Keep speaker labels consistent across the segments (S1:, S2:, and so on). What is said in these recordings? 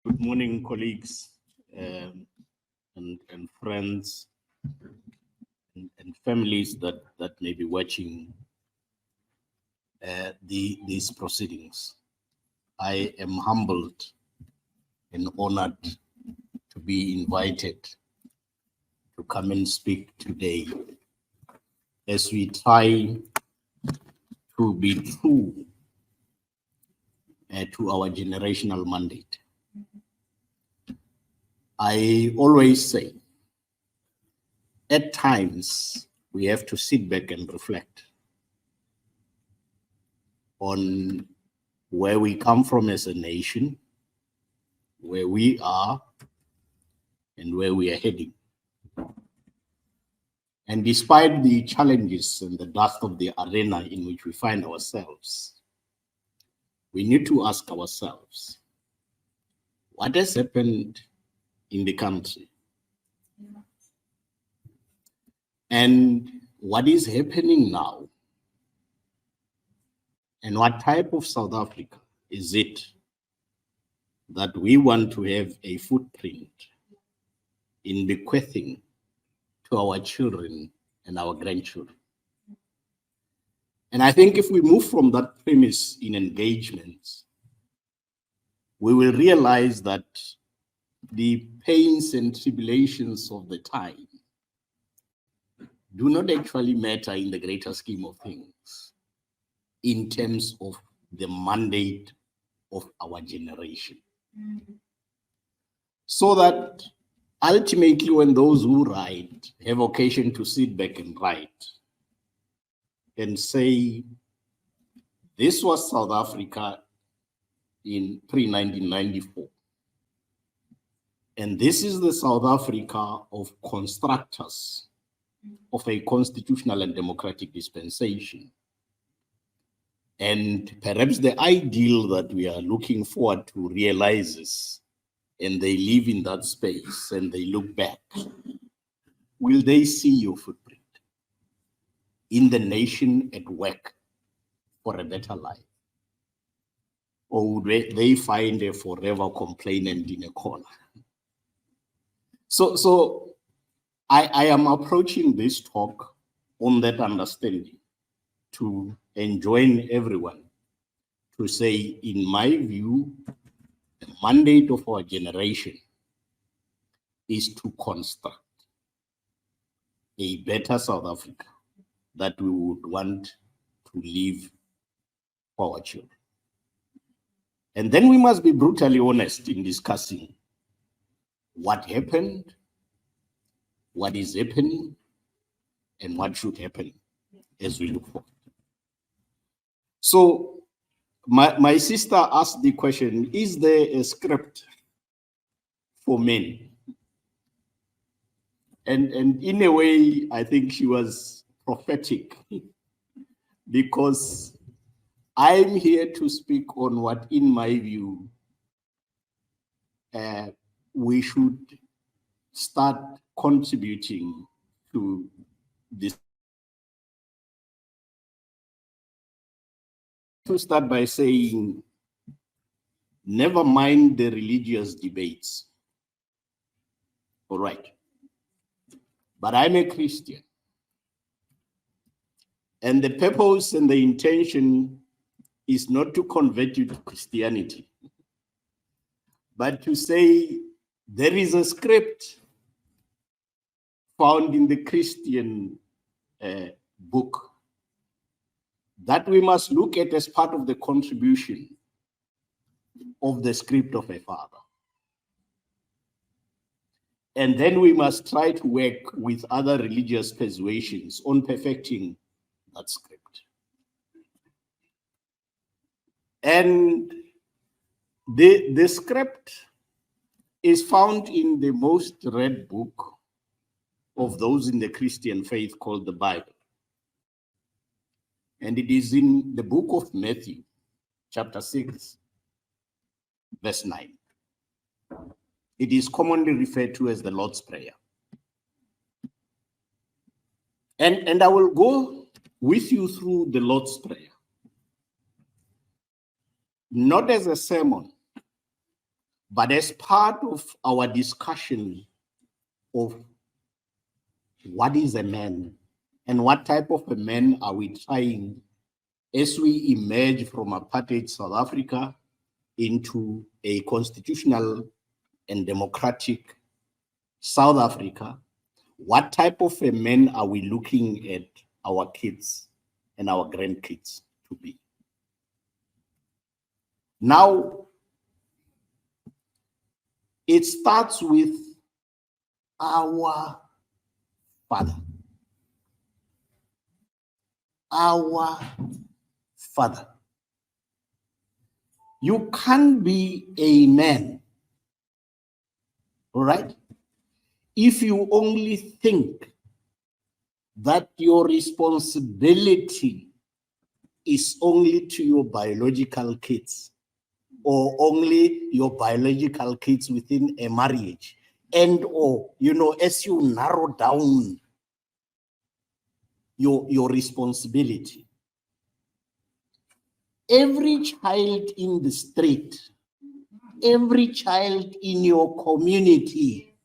S1: Good morning, colleagues and friends and families that may be watching these proceedings. I am humbled and honored to be invited to come and speak today as we try to be true to our generational mandate. I always say, at times, we have to sit back and reflect on where we come from as a nation, where we are, and where we are heading. And despite the challenges and the dust of the arena in which we find ourselves, we need to ask ourselves, what has happened in the country? And what is happening now? And what type of South Africa is it that we want to have a footprint in bequeathing to our children and our grandchildren? And I think if we move from that premise in engagements, we will realize that the pains and tribulations of the time do not actually matter in the greater scheme of things in terms of the mandate of our generation. So that ultimately when those who write have occasion to sit back and write and say, this was South Africa in pre-1994. And this is the South Africa of constructors of a constitutional and democratic dispensation. And perhaps the ideal that we are looking forward to realizes, and they live in that space and they look back, will they see your footprint in the nation at work for a better life? Or would they find a forever complainant in a corner? So I am approaching this talk on that understanding to enjoin everyone to say, in my view, the mandate of our generation is to construct a better South Africa that we would want to live for our children. And then we must be brutally honest in discussing what happened, what is happening, and what should happen as we look forward. So my sister asked the question, is there a script for men? And in a way, I think she was prophetic because I'm here to speak on what, in my view, we should start contributing to this. To start by saying, never mind the religious debates. All right. But I'm a Christian. And the purpose and the intention is not to convert you to Christianity, but to say there is a script found in the Christian book that we must look at as part of the contribution of the script of a father. And then we must try to work with other religious persuasions on perfecting that script. And the script is found in the most read book of those in the Christian faith called the Bible. And it is in the book of Matthew, chapter 6, verse 9. It is commonly referred to as the Lord's Prayer. And I will go with you through the Lord's Prayer, not as a sermon, But as part of our discussion of what is a man and what type of a man are we trying as we emerge from apartheid South Africa into a constitutional and democratic South Africa, what type of a man are we looking at our kids and our grandkids to be? Now, it starts with our father. Our father. You can't be a man, all right, if you only think that your responsibility is only to your biological kids or only your biological kids within a marriage, and or, as you narrow down your responsibility, every child in the street, every child in your community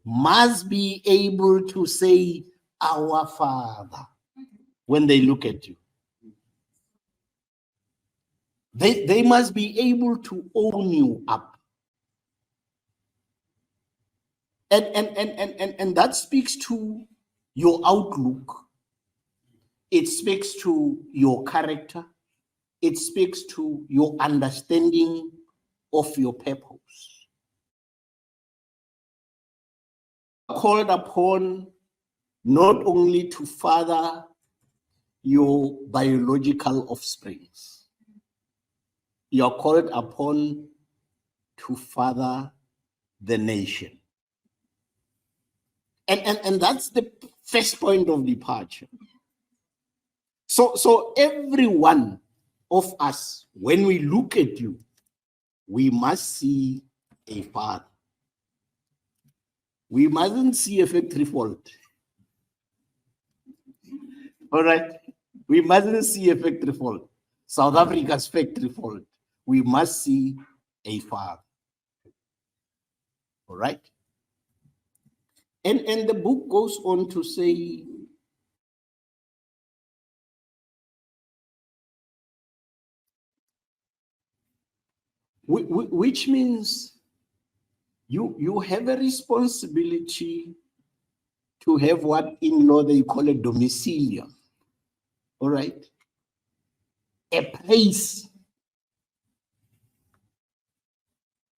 S1: must be able to say, our Father, when they look at you. They must be able to own you up. And that speaks to your outlook. It speaks to your character. It speaks to your understanding of your purpose. Called upon not only to father your biological offsprings, you are called upon to father the nation. And that's the first point of departure. So every one of us, when we look at you, we must see a father. We mustn't see a factory fault. All right? We mustn't see a factory fault. South Africa's factory fault. We must see a father. All right? And the book goes on to say, which means you have a responsibility to have what in law they call a domicilium. All right? A place.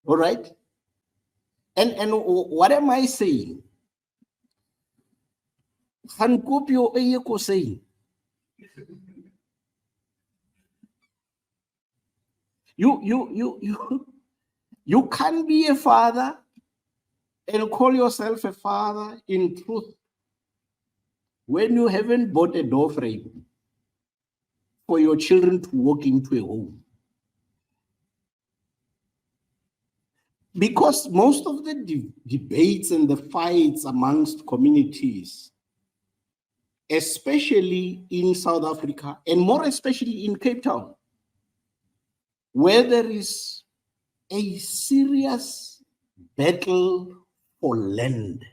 S1: All right? And what am I saying? Saying. You can't be a father and call yourself a father in truth when you haven't bought a door frame for your children to walk into a home. Because most of the debates and the fights amongst communities, especially in South Africa, and more especially in Cape Town, where there is a serious battle for land,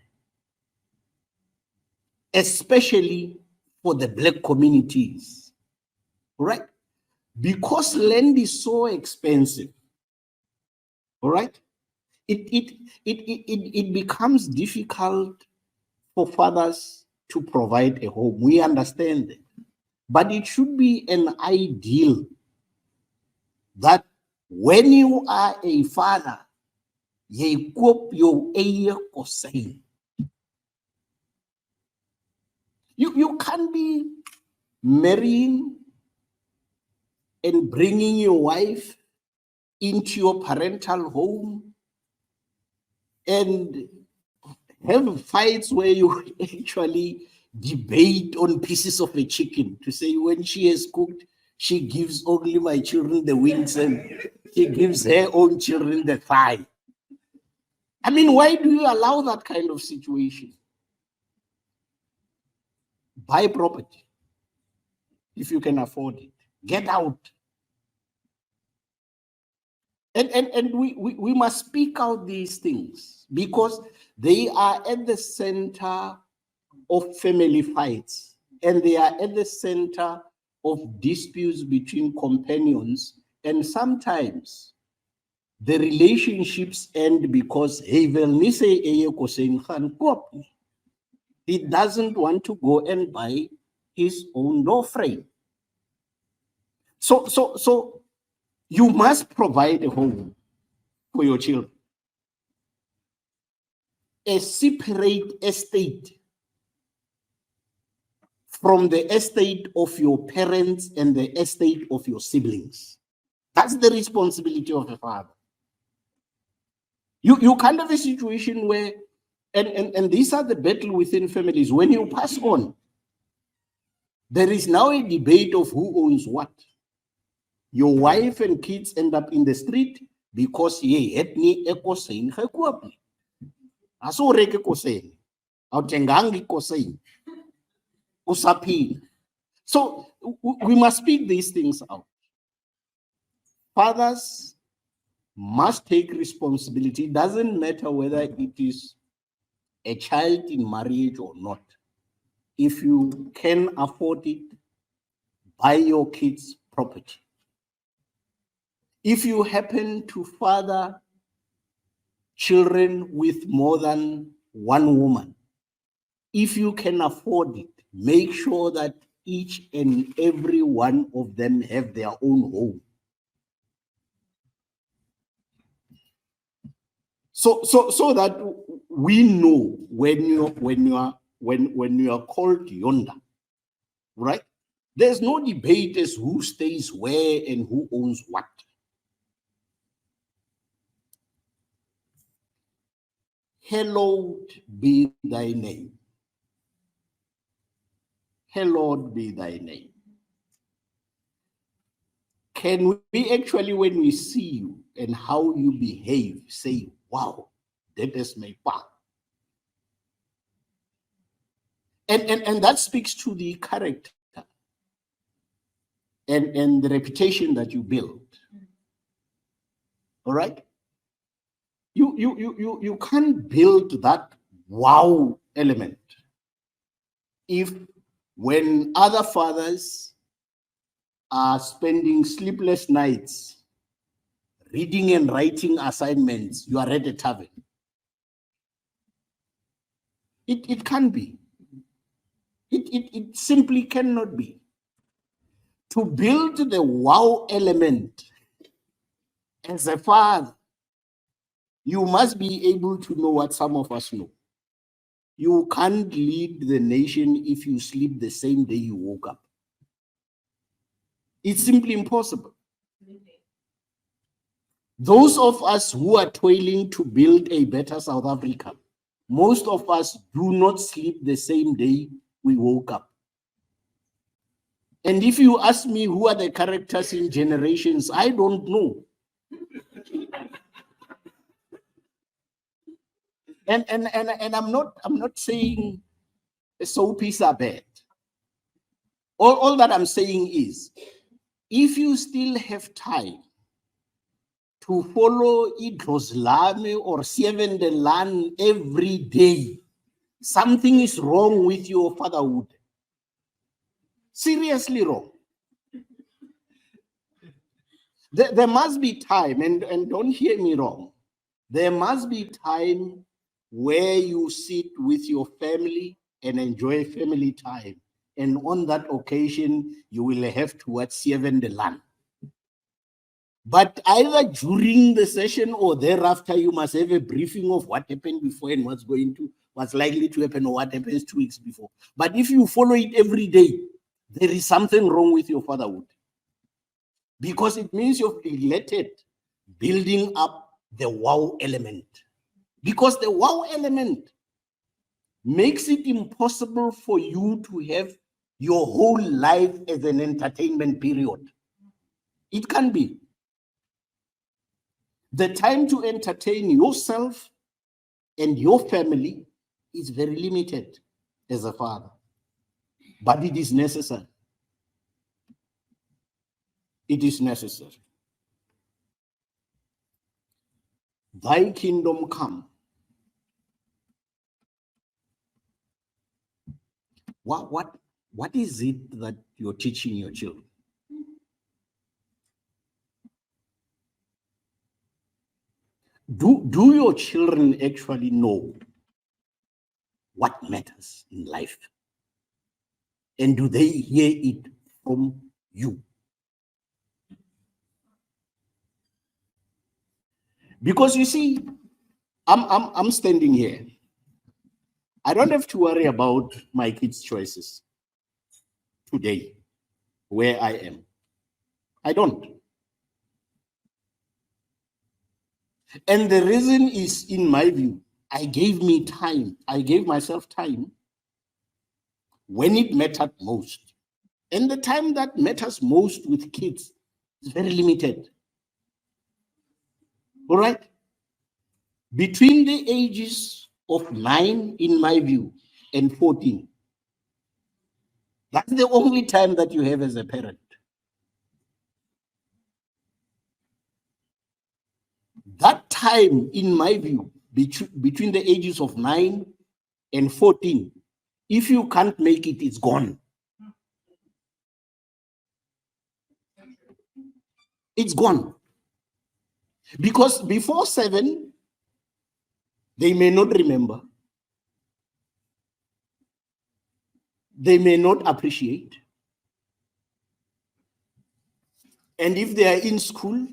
S1: especially for the Black communities, right? Because land is so expensive, all right? It becomes difficult for fathers to provide a home. We understand that. But it should be an ideal that when you are a father, you cope your kosai. You can't be marrying and bringing your wife into your parental home and have fights where you actually debate on pieces of a chicken to say when she has cooked, she gives only my children the wings and she gives her own children the thigh. I mean, why do you allow that kind of situation? Buy property if you can afford it. Get out. And we must speak out these things because they are at the center of family fights, and they are at the center of disputes between companions, and sometimes the relationships end because he doesn't want to go and buy his own door frame. So you must provide a home for your children, a separate estate from the estate of your parents and the estate of your siblings. That's the responsibility of a father. You can't have a situation where, and these are the battle within families. When you pass on, there is now a debate of who owns what. Your wife and kids end up in the street because ye etni ekosein hekuapi. Aso reke kosein. Autengangi kosein. Usapin. So we must speak these things out. Fathers must take responsibility. It doesn't matter whether it is a child in marriage or not. If you can afford it, buy your kids property. If you happen to father children with more than one woman, if you can afford it, make sure that each and every one of them have their own home. So that we know when you are called yonder, right? There's no debate as who stays where and who owns what. Hallowed be thy name. Hallowed be thy name. Can we actually, when we see you and how you behave, say, wow, that is my path? And that speaks to the character and the reputation that you build. All right? You can't build that wow element if when other fathers are spending sleepless nights reading and writing assignments, you are at a tavern. It can't be. It simply cannot be. To build the wow element as a father, you must be able to know what some of us know. You can't lead the nation if you sleep the same day you woke up. It's simply impossible. Those of us who are toiling to build a better South Africa, most of us do not sleep the same day we woke up. And if you ask me who are the characters in generations, I don't know. And I'm not saying SOPs are bad. All that I'm saying is, if you still have time to follow Idroslame or Sievendelan every day, something is wrong with your fatherhood. Seriously wrong. There must be time, and don't hear me wrong. There must be time where you sit with your family and enjoy family time. And on that occasion, you will have to watch Sievendelan. But either during the session or thereafter, you must have a briefing of what happened before and what's likely to happen or what happens 2 weeks before. But if you follow it every day, there is something wrong with your fatherhood. Because it means you've neglected building up the wow element. Because the wow element makes it impossible for you to have your whole life as an entertainment period. It can be. The time to entertain yourself and your family is very limited as a father, but it is necessary. It is necessary. thy kingdom come. What is it that you're teaching your children? Do your children actually know what matters in life? And do they hear it from you? Because you see, I'm standing here. I don't have to worry about my kids' choices today, where I am. I don't. And the reason is, in my view, I gave myself time when it mattered most. And the time that matters most with kids is very limited. All right? Between the ages of 9, in my view, and 14, that's the only time that you have as a parent. That time, in my view, between the ages of 9 and 14, if you can't make it, it's gone. It's gone. Because before 7, they may not remember. They may not appreciate. And if they are in school,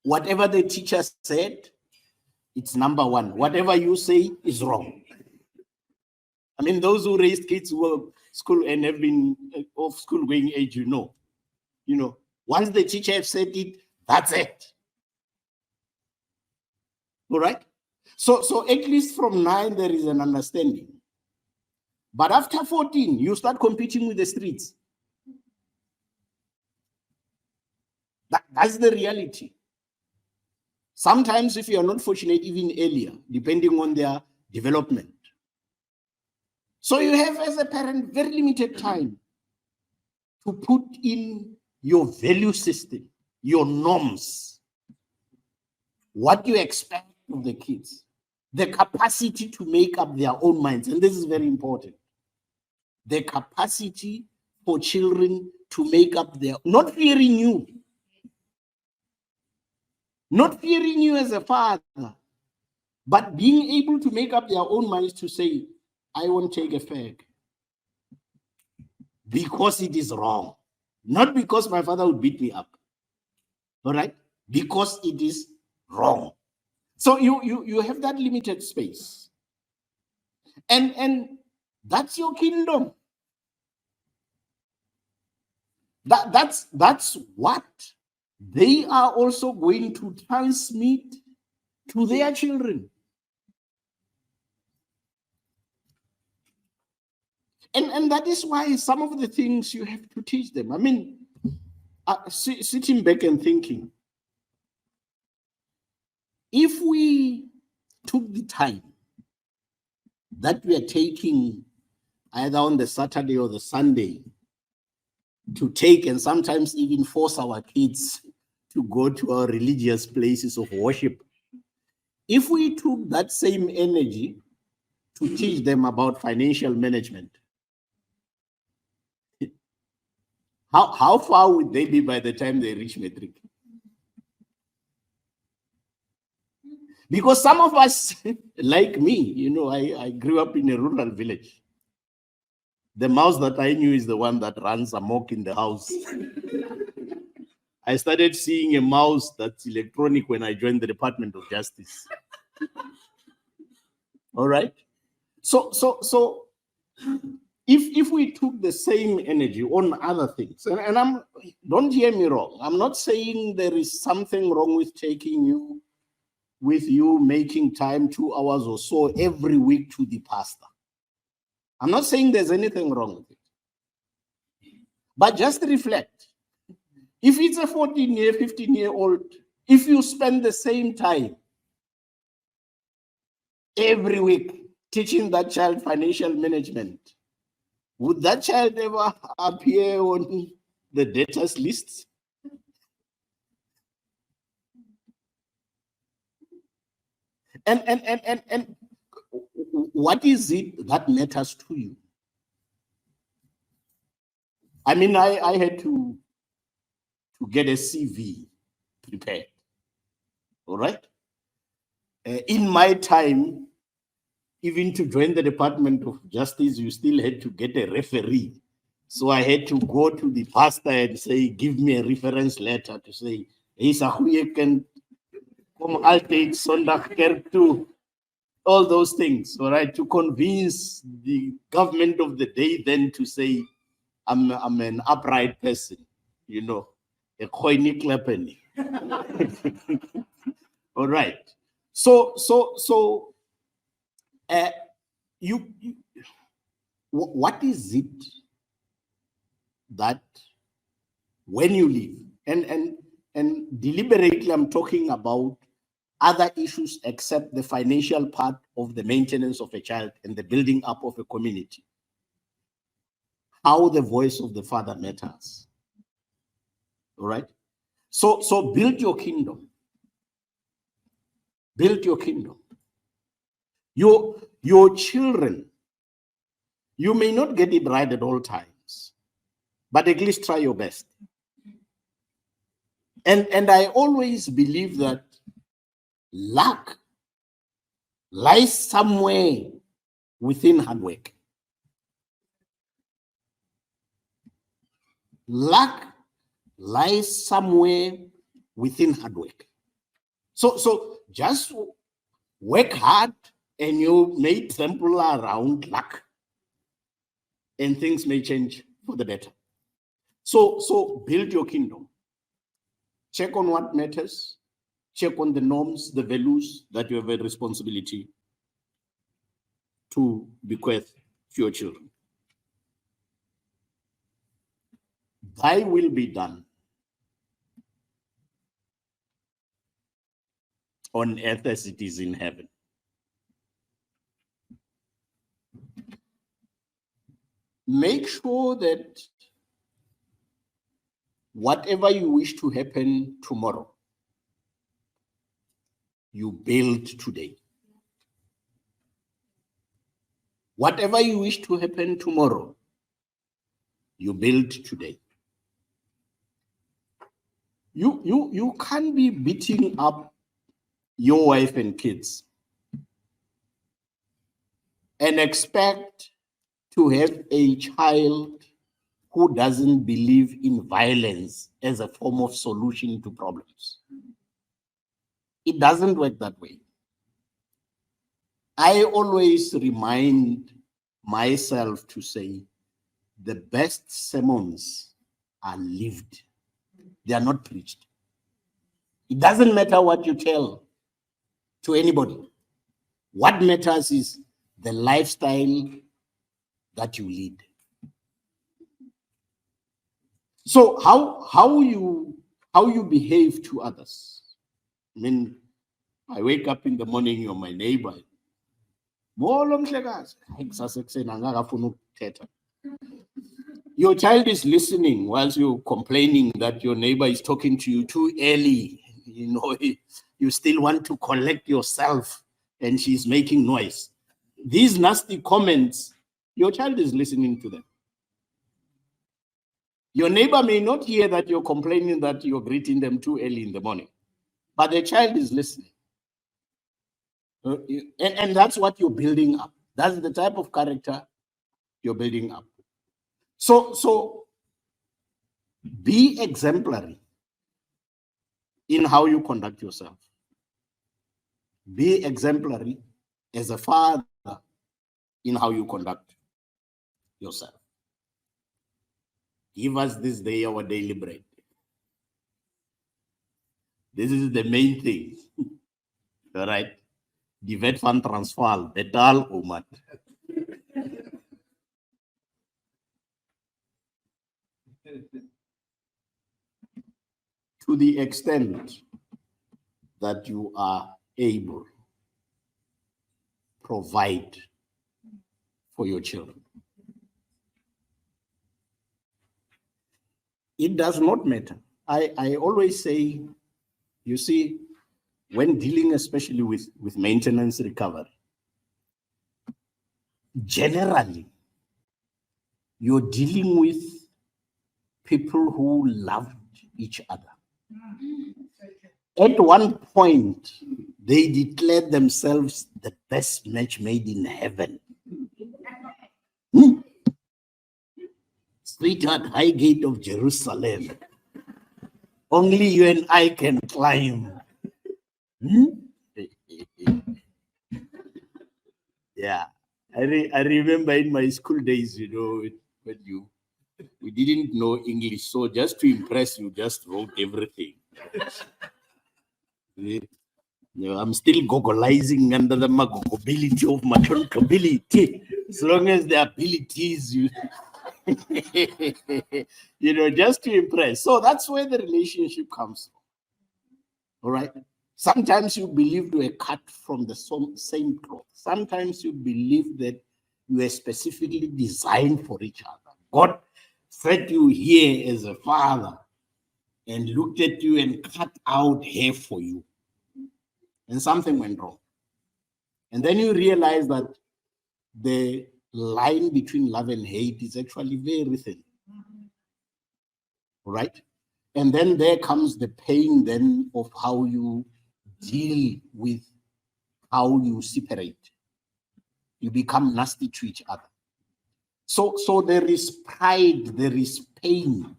S1: whatever the teacher said, it's number one. Whatever you say is wrong. I mean, those who raised kids who were school and have been of school going age, you know, once the teacher has said it, that's it. All right? So at least from 9, there is an understanding. But after 14, you start competing with the streets. That's the reality. Sometimes, if you are not fortunate, even earlier, depending on their development. So you have, as a parent, very limited time to put in your value system, your norms, what you expect of the kids, the capacity to make up their own minds. And this is very important. The capacity for children to make up not fearing you. Not fearing you as a father, but being able to make up their own minds to say, I won't take a fag because it is wrong. Not because my father would beat me up. All right? Because it is wrong. So you have that limited space. And that's your kingdom. That's what they are also going to transmit to their children. And that is why some of the things you have to teach them. I mean, sitting back and thinking, if we took the time that we are taking either on the Saturday or the Sunday to take and sometimes even force our kids to go to our religious places of worship, if we took that same energy to teach them about financial management, how far would they be by the time they reach matric? Because some of us, like me, I grew up in a rural village. The mouse that I knew is the one that runs amok in the house. I started seeing a mouse that's electronic when I joined the Department of Justice. All right? So if we took the same energy on other things, and don't hear me wrong, I'm not saying there is something wrong with taking you, with you making time 2 hours or so every week to the pastor. I'm not saying there's anything wrong with it. But just reflect. If it's a 14-year, 15-year-old, if you spend the same time every week teaching that child financial management, would that child ever appear on the debtors list? And what is it that matters to you? I mean, I had to get a CV prepared. All right. In my time, even to join the Department of Justice, you still had to get a referee. So I had to go to the pastor and say, give me a reference letter to say, hey, Sahuye can come, I'll take Sondag Kerk to all those things, all right, to convince the government of the day then to say, I'm an upright person, you know, a koini klepeni. All right. So what is it that when you leave, and deliberately I'm talking about other issues except the financial part of the maintenance of a child and the building up of a community, how the voice of the father matters. All right. So build your kingdom. Build your kingdom. Your children, you may not get it right at all times, but at least try your best. And I always believe that luck lies somewhere within hard work. Luck lies somewhere within hard work. So just work hard and you may trample around luck and things may change for the better. So build your kingdom. Check on what matters. Check on the norms, the values that you have a responsibility to bequeath to your children. Thy will be done on earth as it is in heaven. Make sure that whatever you wish to happen tomorrow, you build today. Whatever you wish to happen tomorrow, you build today. You can't be beating up your wife and kids and expect to have a child who doesn't believe in violence as a form of solution to problems. It doesn't work that way. I always remind myself to say the best sermons are lived. They are not preached. It doesn't matter what you tell to anybody. What matters is the lifestyle that you lead. So how you behave to others. I mean, I wake up in the morning, you're my neighbor. Your child is listening whilst you're complaining that your neighbor is talking to you too early. You know, you still want to collect yourself and she's making noise. These nasty comments, your child is listening to them. Your neighbor may not hear that you're complaining that you're greeting them too early in the morning, but the child is listening. And that's what you're building up. That's the type of character you're building up. So be exemplary in how you conduct yourself. Be exemplary as a father in how you conduct yourself. Give us this day our daily bread. This is the main thing. All right. Die wet van Transvaal, betaal omat. To the extent that you are able, provide for your children. It does not matter. I always say, you see, when dealing especially with maintenance recovery, generally, you're dealing with people who loved each other. At one point, they declared themselves the best match made in heaven. Sweetheart, high gate of Jerusalem. Only you and I can climb. Yeah. I remember in my school days, when we didn't know English, so just to impress you, just wrote everything. I'm still gogolizing under the magogability of matronability. As long as the abilities, just to impress. So that's where the relationship comes from. All right. Sometimes you believe you were cut from the same cloth. Sometimes you believe that you were specifically designed for each other. God set you here as a father and looked at you and cut out hair for you. And something went wrong. And then you realize that the line between love and hate is actually very thin. Right? And then there comes the pain then of how you deal with how you separate. You become nasty to each other. So there is pride, there is pain.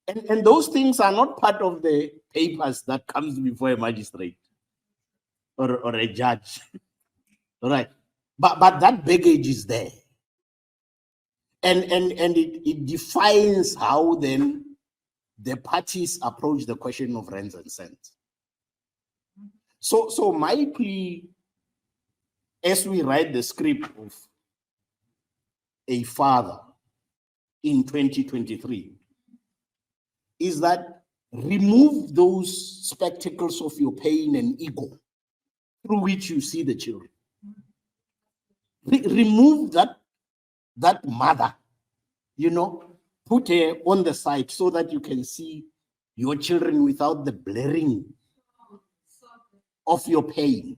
S1: And those things are not part of the papers that comes before a magistrate or a judge. All right. But that baggage is there. And it defines how then the parties approach the question of rents and cents. So my plea, as we write the script of a father in 2023, is that remove those spectacles of your pain and ego through which you see the children. Remove that mother, put her on the side so that you can see your children without the blurring of your pain,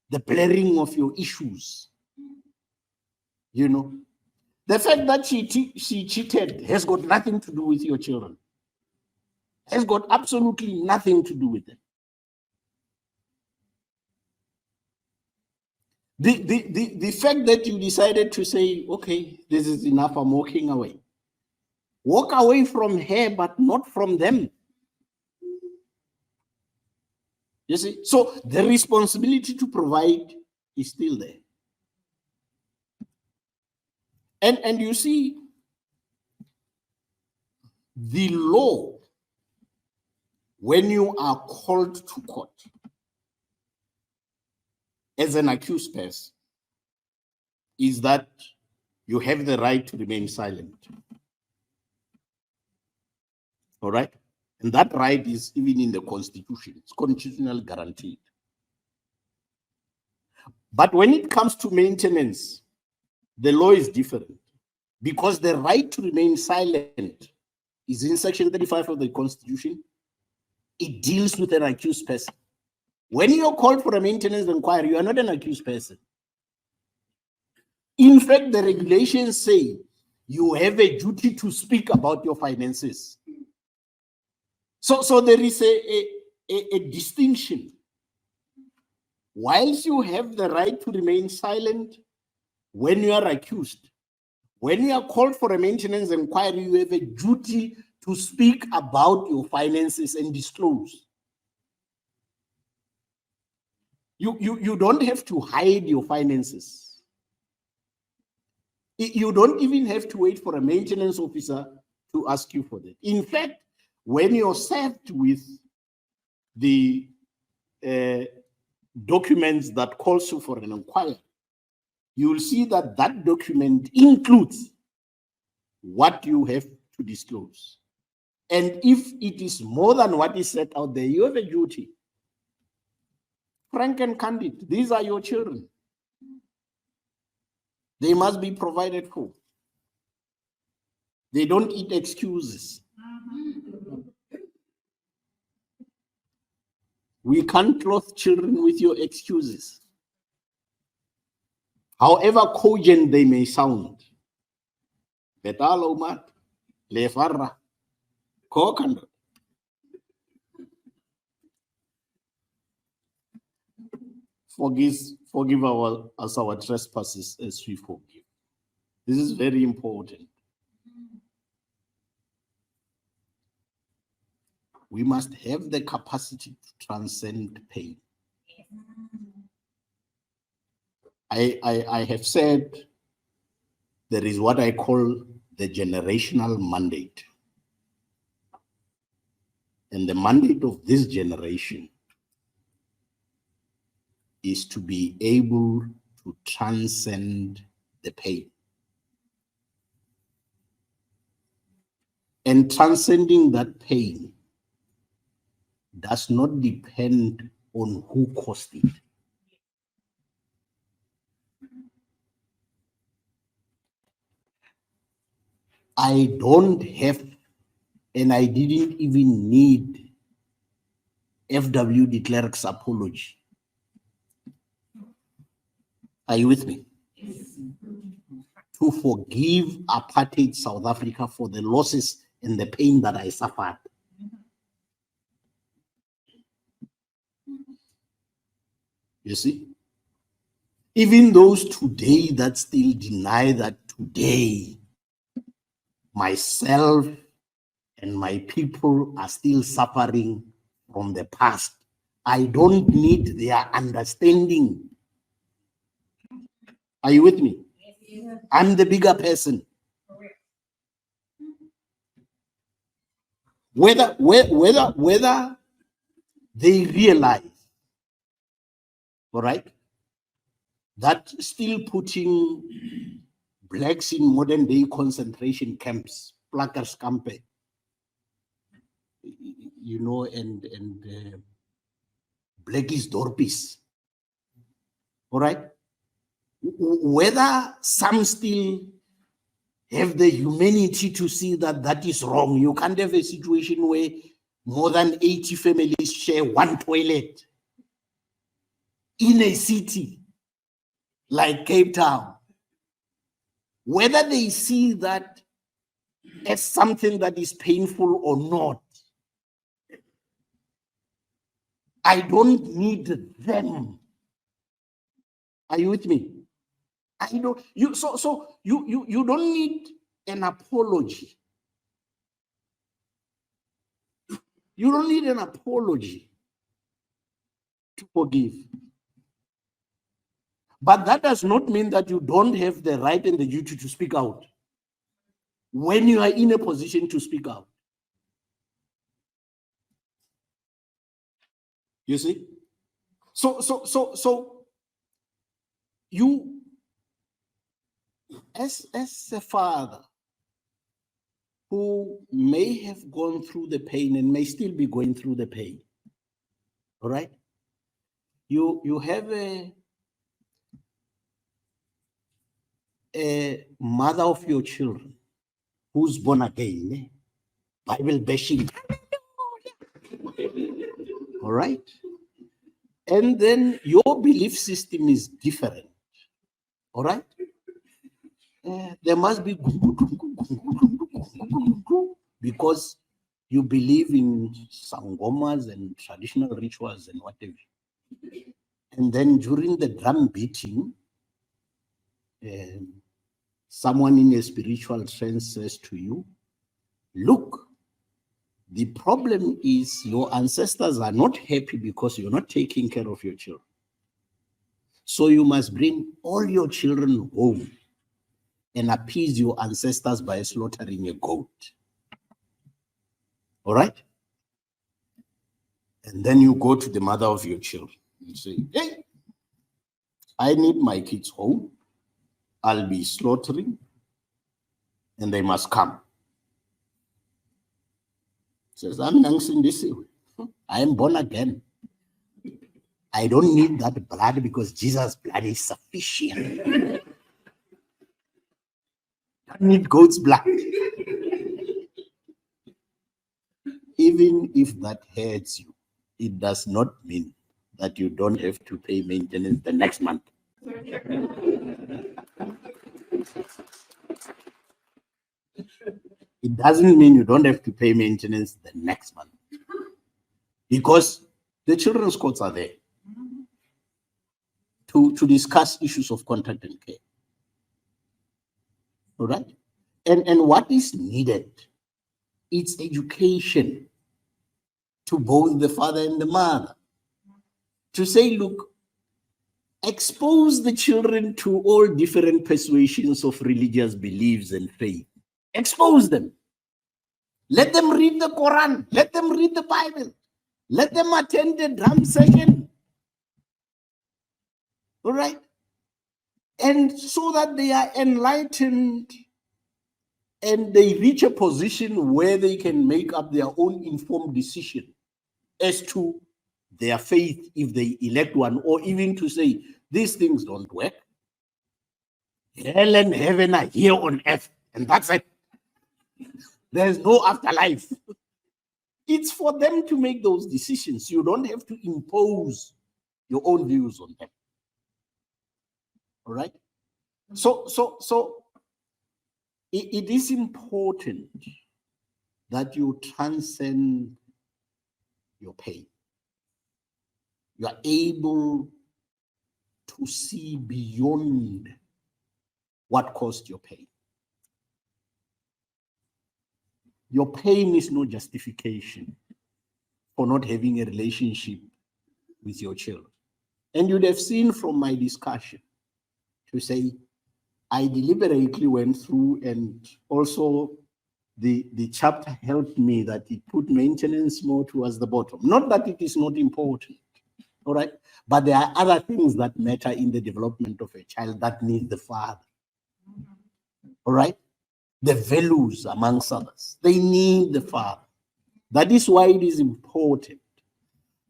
S1: the blurring of your issues. The fact that she cheated has got nothing to do with your children. Has got absolutely nothing to do with it. The fact that you decided to say, okay, this is enough, I'm walking away. Walk away from her, but not from them. You see? So the responsibility to provide is still there. And you see, the law, when you are called to court as an accused person, is that you have the right to remain silent. All right? And that right is even in the Constitution. It's constitutionally guaranteed. But when it comes to maintenance, the law is different, because the right to remain silent is in Section 35 of the Constitution. It deals with an accused person. When you're called for a maintenance inquiry, you are not an accused person. In fact, the regulations say you have a duty to speak about your finances. So there is a distinction. Whilst you have the right to remain silent when you are accused, when you are called for a maintenance inquiry, you have a duty to speak about your finances and disclose. You don't have to hide your finances. You don't even have to wait for a maintenance officer to ask you for that. In fact, when you're served with the documents that calls you for an inquiry, you will see that that document includes what you have to disclose. And if it is more than what is set out there, you have a duty. Frank and candid, these are your children. They must be provided for. They don't eat excuses. We can't clothe children with your excuses, however cogent they may sound. Betalo mat, lefarra, kokando. Forgive us our trespasses as we forgive. This is very important. We must have the capacity to transcend pain. I have said there is what I call the generational mandate. And the mandate of this generation is to be able to transcend the pain. And transcending that pain does not depend on who caused it. I don't have, and I didn't even need F.W. de Klerk's apology. Are you with me? To forgive apartheid South Africa for the losses and the pain that I suffered. You see? Even those today that still deny that today myself and my people are still suffering from the past, I don't need their understanding. Are you with me? I'm the bigger person. Whether they realize, all right, that still putting blacks in modern day concentration camps, plakkers campe, you know, and blackies dorpies, all right, whether some still have the humanity to see that that is wrong. You can't have a situation where more than 80 families share one toilet in a city like Cape Town. Whether they see that as something that is painful or not, I don't need them. Are you with me? I don't. You you don't need an apology. You don't need an apology to forgive. But that does not mean that you don't have the right and the duty to speak out when you are in a position to speak out. You see? So you, as a father who may have gone through the pain and may still be going through the pain, all right? You have a mother of your children who's born again, Bible bashing, all right? And then your belief system is different, all right? There must be because you believe in sangomas and traditional rituals and whatever. And then during the drum beating, someone in a spiritual trance says to you, look, the problem is your ancestors are not happy because you're not taking care of your children. So you must bring all your children home and appease your ancestors by slaughtering a goat. All right? And then you go to the mother of your children and say, hey, I need my kids home. I'll be slaughtering and they must come. Says, I'm in this way. I am born again. I don't need that blood because Jesus' blood is sufficient. I don't need goat's blood. Even if that hurts you, it does not mean that you don't have to pay maintenance the next month. It doesn't mean you don't have to pay maintenance the next month, because the children's courts are there to discuss issues of contact and care. All right? And what is needed, it's education to both the father and the mother. To say, look, expose the children to all different persuasions of religious beliefs and faith. Expose them. Let them read the Quran. Let them read the Bible. Let them attend the drum session. All right? And so that they are enlightened and they reach a position where they can make up their own informed decision as to their faith, if they elect one, or even to say, these things don't work. Hell and heaven are here on earth, and that's it. There's no afterlife. It's for them to make those decisions. You don't have to impose your own views on them. All right? So it is important that you transcend your pain. You are able to see beyond what caused your pain. Your pain is no justification for not having a relationship with your children. And you'd have seen from my discussion to say, I deliberately went through, and also the chapter helped me that it put maintenance more towards the bottom. Not that it is not important, all right? But there are other things that matter in the development of a child that need the father, all right? The values, amongst others, they need the father. That is why it is important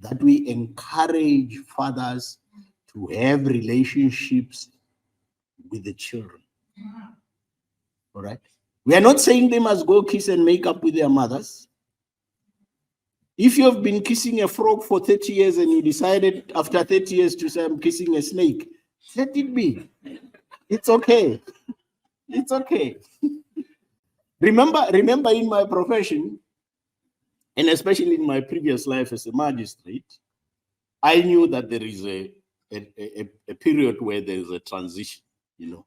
S1: that we encourage fathers to have relationships with the children. All right? We are not saying they must go kiss and make up with their mothers. If you have been kissing a frog for 30 years and you decided after 30 years to say, I'm kissing a snake, let it be. It's okay. It's okay. Remember in my profession, and especially in my previous life as a magistrate, I knew that there is a period where there is a transition, you know.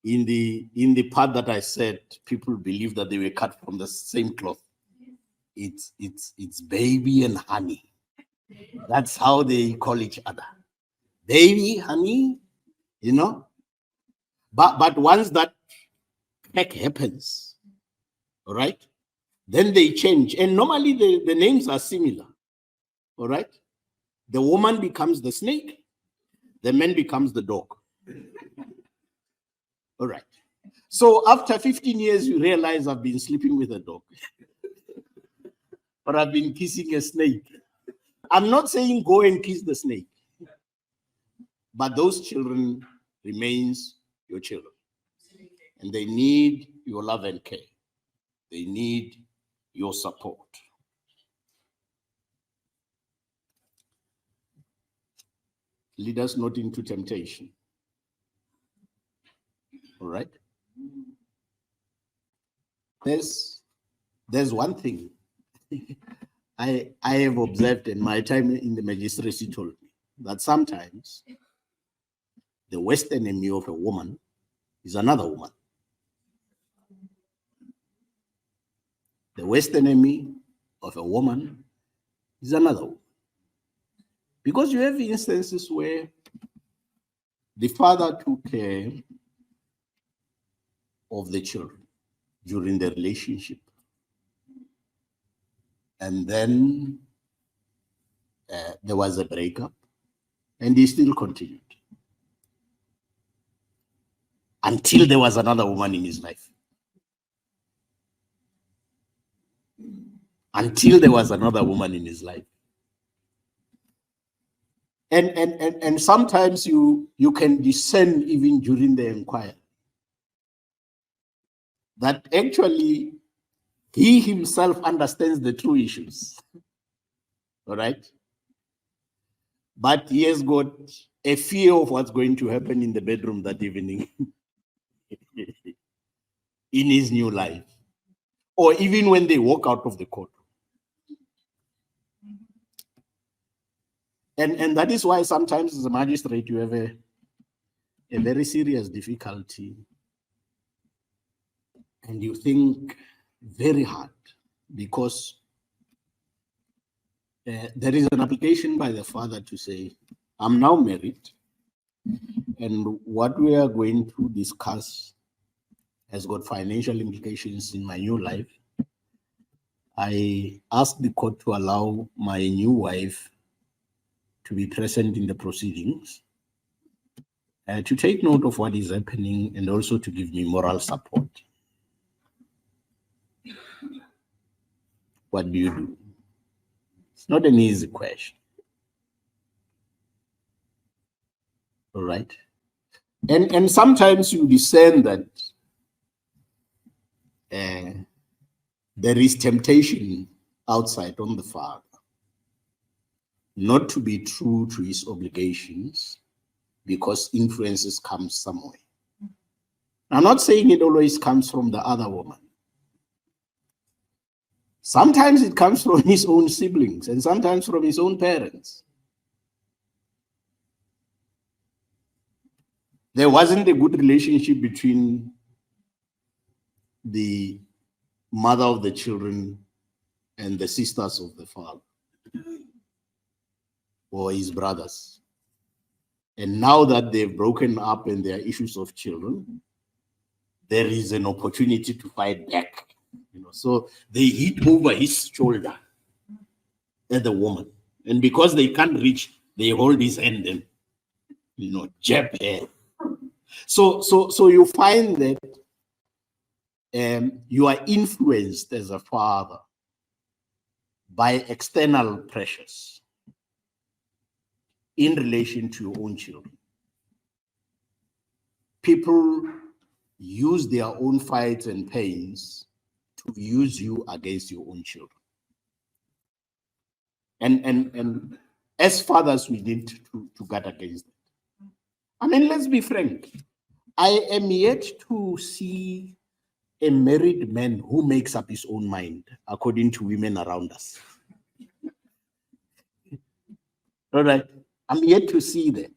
S1: In the part that I said, people believe that they were cut from the same cloth. It's baby and honey. That's how they call each other. Baby, honey, you know. But once that peck happens, all right, then they change. And normally the names are similar, all right? The woman becomes the snake, the man becomes the dog. All right. So after 15 years, you realize I've been sleeping with a dog. Or I've been kissing a snake. I'm not saying go and kiss the snake. But those children remains your children. And they need your love and care. They need your support. Lead us not into temptation. All right? There's one thing I have observed in my time in the magistracy told me, that sometimes the worst enemy of a woman is another woman. The worst enemy of a woman is another woman. Because you have instances where the father took care of the children during the relationship. And then there was a breakup, and he still continued until there was another woman in his life. Until there was another woman in his life. And sometimes you can discern even during the inquiry that actually he himself understands the true issues. all right? But he has got a fear of what's going to happen in the bedroom that evening in his new life, or even when they walk out of the court. And that is why sometimes as a magistrate, you have a very serious difficulty, and you think very hard, because there is an application by the father to say, I'm now married, and what we are going to discuss has got financial implications in my new life. I ask the court to allow my new wife to be present in the proceedings, to take note of what is happening, and also to give me moral support. What do you do? It's not an easy question. All right. And sometimes you discern that there is temptation outside on the father not to be true to his obligations, because influences come some way. I'm not saying it always comes from the other woman. Sometimes it comes from his own siblings, and sometimes from his own parents. There wasn't a good relationship between the mother of the children and the sisters of the father, or his brothers. And now that they've broken up and there are issues of children, there is an opportunity to fight back. So they hit over his shoulder at the woman. And because they can't reach, they hold his hand and, jab her. So you find that you are influenced as a father by external pressures in relation to your own children. People use their own fights and pains to use you against your own children. And as fathers, we need to guard against that. I mean, let's be frank. I am yet to see a married man who makes up his own mind according to women around us. All right. I'm yet to see that.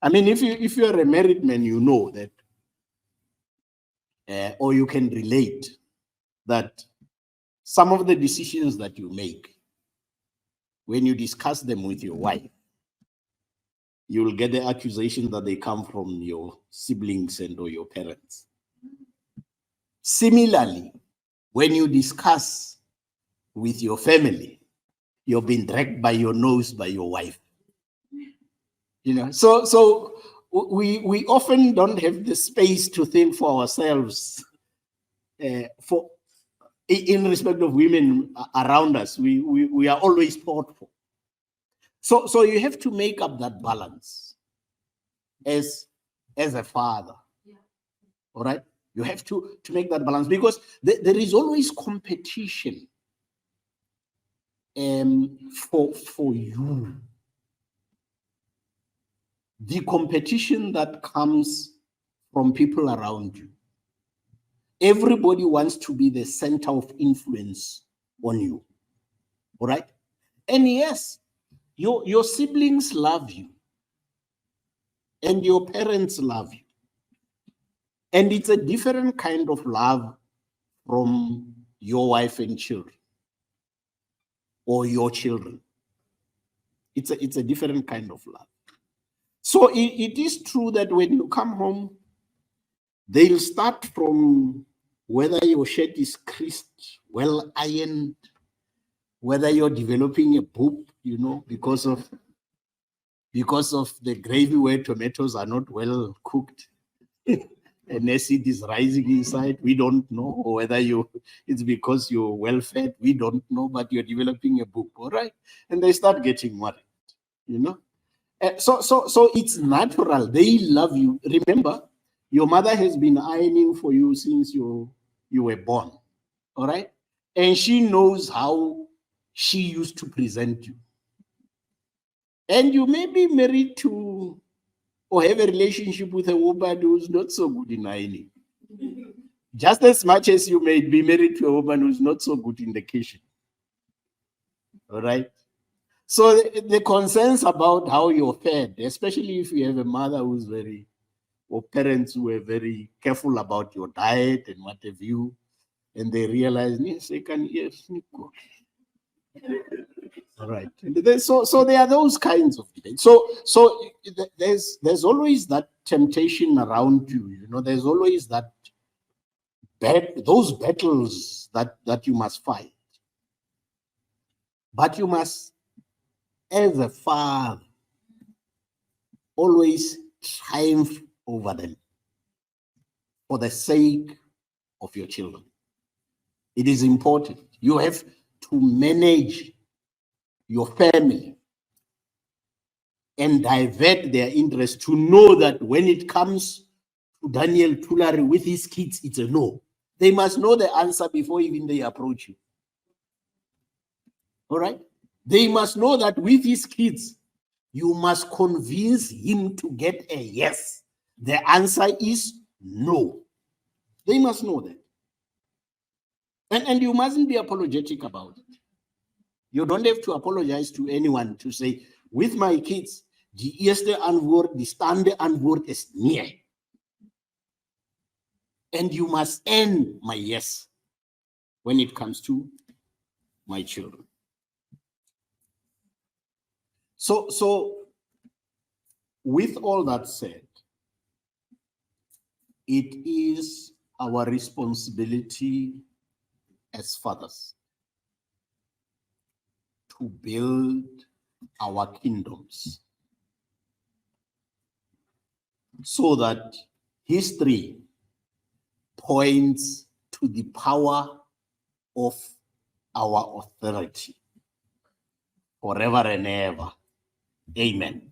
S1: I mean, if you're a married man, you know that, or you can relate that some of the decisions that you make, when you discuss them with your wife, you will get the accusation that they come from your siblings and or your parents. Similarly, when you discuss with your family, you're being dragged by your nose by your wife. So we often don't have the space to think for ourselves. In respect of women around us, we are always thoughtful. So you have to make up that balance as a father. Yeah. All right? You have to make that balance, because there is always competition for you. The competition that comes from people around you. Everybody wants to be the center of influence on you. All right? And yes, your siblings love you. And your parents love you. And it's a different kind of love from your wife and children, or your children. It's a different kind of love. So it is true that when you come home, they'll start from whether your shirt is creased, well ironed, whether you're developing a boob, because of the gravy where tomatoes are not well cooked. An acid is rising inside. We don't know. Or whether it's because you're well fed. We don't know, but you're developing a boob, all right? And they start getting worried, So it's natural. They love you. Remember, your mother has been ironing for you since you were born, all right? And she knows how she used to present you. And you may be married to or have a relationship with a woman who's not so good in ironing. Just as much as you may be married to a woman who's not so good in the kitchen. All right? So the concerns about how you're fed, especially if you have a mother who's very, or parents who are very careful about your diet and what have you, and they realize, all right. So there are those kinds of debates. So there's always that temptation around you. You know, there's always that those battles that you must fight. But you must, as a father, always triumph over them for the sake of your children. It is important. You have to manage your family and divert their interest to know that when it comes to Daniel Thulare with his kids, it's a no. They must know the answer before even they approach you. All right? They must know that with his kids, you must convince him to get a yes. The answer is no. They must know that. And you mustn't be apologetic about it. You don't have to apologize to anyone to say, with my kids, the eerste antwoord, the standard antwoord is nee. And you must end my yes when it comes to my children. So with all that said, it is our responsibility as fathers to build our kingdoms so that history points to the power of our authority forever and ever. Amen.